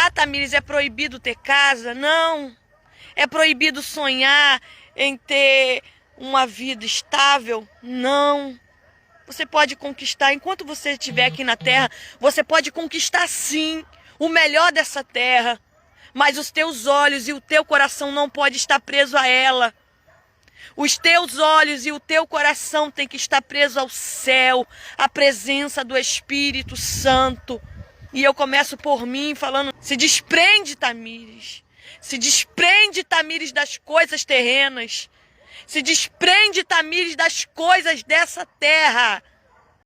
Ah, Tamires, é proibido ter casa? Não. É proibido sonhar em ter uma vida estável? Não. Você pode conquistar, enquanto você estiver aqui na terra, você pode conquistar sim o melhor dessa terra. Mas os teus olhos e o teu coração não pode estar preso a ela. Os teus olhos e o teu coração tem que estar preso ao céu, à presença do Espírito Santo. E eu começo por mim falando, se desprende, Tamires. Se desprende, Tamires, das coisas terrenas. Se desprende, Tamires, das coisas dessa terra.